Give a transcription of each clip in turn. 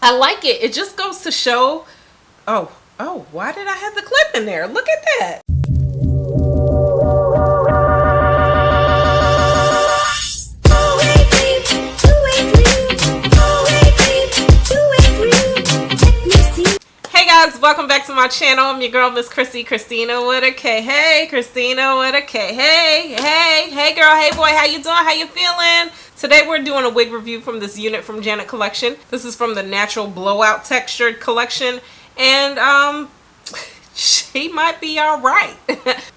I like it. It just goes to show. Oh, why did I have the clip in there? Look at that. Hey guys, welcome back to my channel. I'm your girl, Miss Khrissy, Christina with a K. Hey, Christina with a K. Hey girl, hey boy, how you doing? How you feeling? Today we're doing a wig review from this unit from Janet Collection. This is from the Natural Blowout Textured Collection, and she might be alright.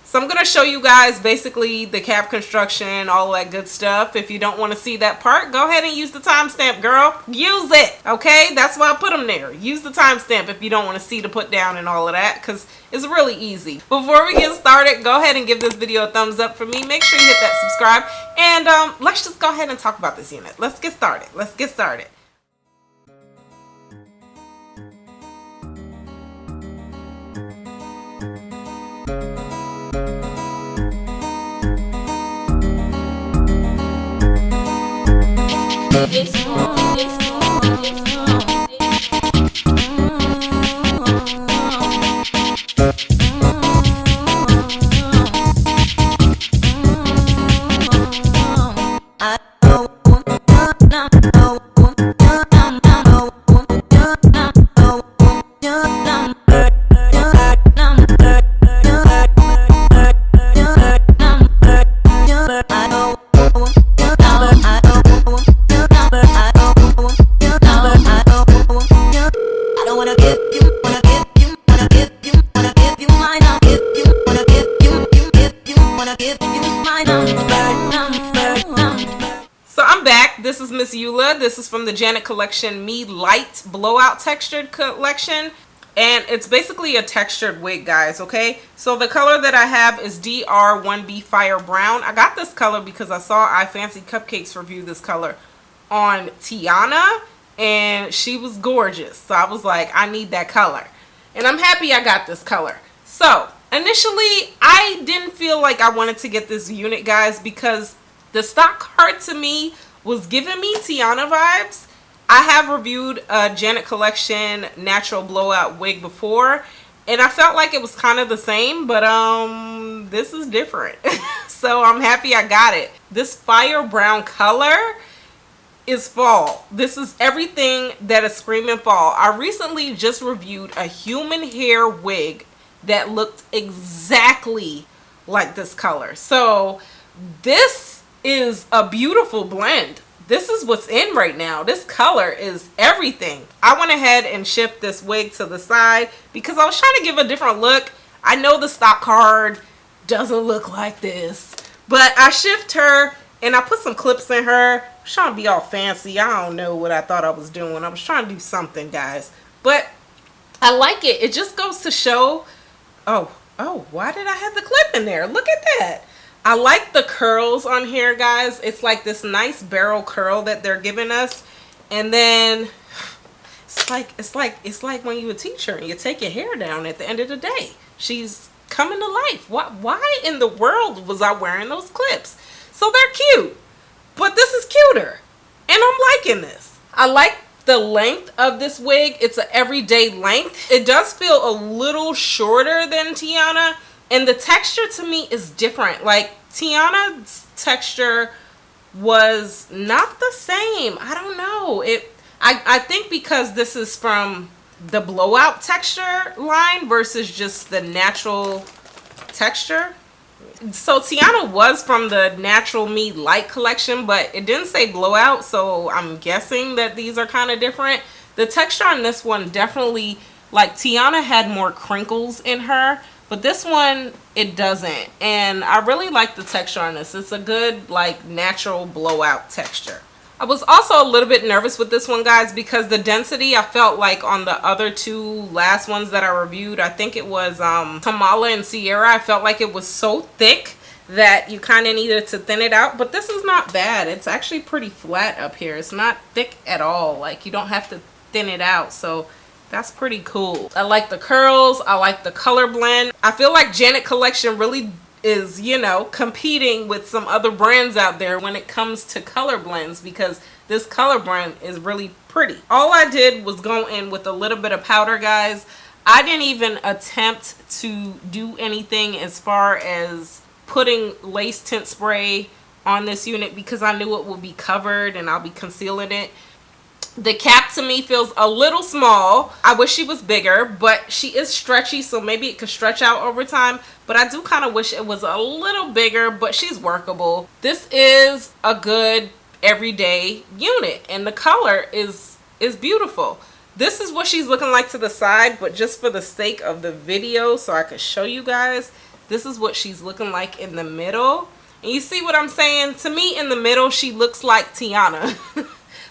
So I'm going to show you guys basically the cap construction, all that good stuff. If you don't want to see that part, go ahead and use the timestamp, girl. Use it, okay? That's why I put them there. Use the timestamp if you don't want to see the put down and all of that, because it's really easy. Before we get started, go ahead and give this video a thumbs up for me. Make sure you hit that subscribe, and let's just go ahead and talk about this unit. Let's get started. Let's get started. This is Miss ULLA. This is from the Janet Collection Lite Blowout Textured Collection. And it's basically a textured wig, guys, okay? So the color that I have is DR1B Fire Brown. I got this color because I saw I Fancy Cupcakes review this color on Tianna, and she was gorgeous. So I was like, I need that color. And I'm happy I got this color. So initially, I didn't feel like I wanted to get this unit, guys, because the stock card to me was giving me Tianna vibes. I have reviewed a Janet Collection Natural Blowout wig before, and I felt like it was kind of the same, but this is different. So I'm happy I got it. This fire brown color is fall. This is everything that is screaming fall. I recently just reviewed a human hair wig that looked exactly like this color. So this is a beautiful blend. This is what's in right now. This color is everything. I went ahead and shift this wig to the side because I was trying to give a different look. I know the stock card doesn't look like this, but I shift her and I put some clips in her. I was trying to be all fancy. I don't know what I thought I was doing. I was trying to do something, guys, but I like it. It just goes to show. Oh, why did I have the clip in there? Look at that. I like the curls on here, guys. It's like this nice barrel curl that they're giving us, and then it's like when you're a teacher and you take your hair down at the end of the day. She's coming to life. Why in the world was I wearing those clips? So they're cute, but this is cuter, and I'm liking this. I like the length of this wig. It's an everyday length. It does feel a little shorter than Tianna. And the texture to me is different. Like Tianna's texture was not the same. I don't know. I think because this is from the blowout texture line versus just the natural texture. So Tianna was from the Natural Me Light collection, but it didn't say blowout, so I'm guessing that these are kind of different. The texture on this one definitely, like Tianna had more crinkles in her, but this one, it doesn't. And I really like the texture on this. It's a good, like, natural blowout texture. I was also a little bit nervous with this one, guys, because the density, I felt like on the other two last ones that I reviewed, I think it was Kamala and Sierra, I felt like it was so thick that you kind of needed to thin it out. But this is not bad. It's actually pretty flat up here. It's not thick at all. Like, you don't have to thin it out. So that's pretty cool. I like the curls. I like the color blend. I feel like Janet Collection really is, you know, competing with some other brands out there when it comes to color blends, because this color blend is really pretty. All I did was go in with a little bit of powder, guys. I didn't even attempt to do anything as far as putting lace tint spray on this unit because I knew it would be covered and I'll be concealing it. The cap to me feels a little small. I wish she was bigger, but she is stretchy, so maybe it could stretch out over time. But I do kind of wish it was a little bigger, but she's workable. This is a good everyday unit, and the color is beautiful. This is what she's looking like to the side, but just for the sake of the video, so I could show you guys, this is what she's looking like in the middle. And you see what I'm saying? To me, in the middle, she looks like Tianna.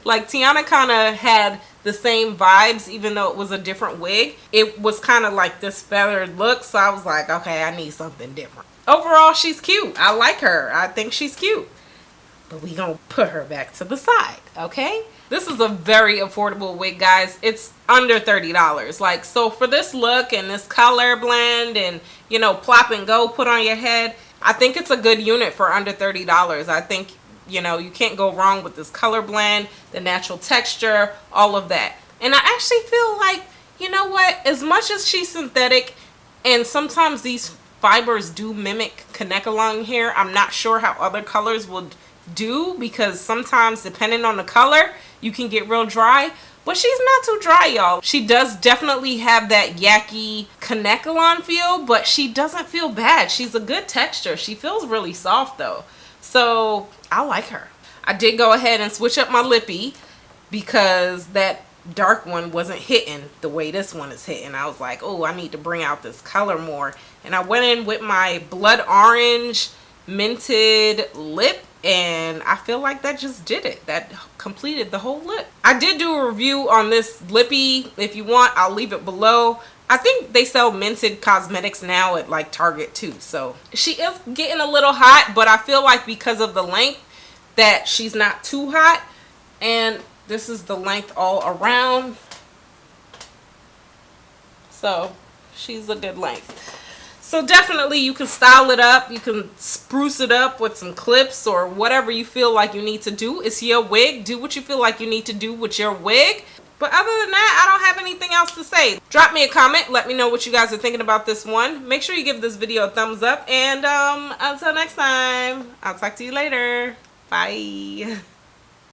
Like Tianna kind of had the same vibes, even though it was a different wig. It was kind of like this feathered look, so I was like, okay, I need something different. Overall, she's cute. I like her. I think she's cute. But we gonna put her back to the side, okay? This is a very affordable wig, guys. It's under $30. Like, so for this look and this color blend and, you know, plop and go, put on your head, I think it's a good unit for under $30. I think, you know, you can't go wrong with this color blend, the natural texture, all of that. And I actually feel like, you know what, as much as she's synthetic and sometimes these fibers do mimic connect along here, I'm not sure how other colors would do, because sometimes depending on the color you can get real dry, but she's not too dry, y'all. She does definitely have that yucky connect-along feel, but she doesn't feel bad. She's a good texture. She feels really soft though, so I like her. I did go ahead and switch up my lippy because that dark one wasn't hitting the way this one is hitting. I was like, oh, I need to bring out this color more, and I went in with my blood orange Mented lip, and I feel like that just did it. That completed the whole lip. I did do a review on this lippy. If you want, I'll leave it below. I think they sell Mented cosmetics now at like Target too, so she is getting a little hot, but I feel like because of the length that she's not too hot. And this is the length all around, so she's a good length. So definitely you can style it up. You can spruce it up with some clips or whatever you feel like you need to do. It's your wig. Do what you feel like you need to do with your wig. But other than that, I don't have anything else to say. Drop me a comment. Let me know what you guys are thinking about this one. Make sure you give this video a thumbs up. And until next time, I'll talk to you later. Bye.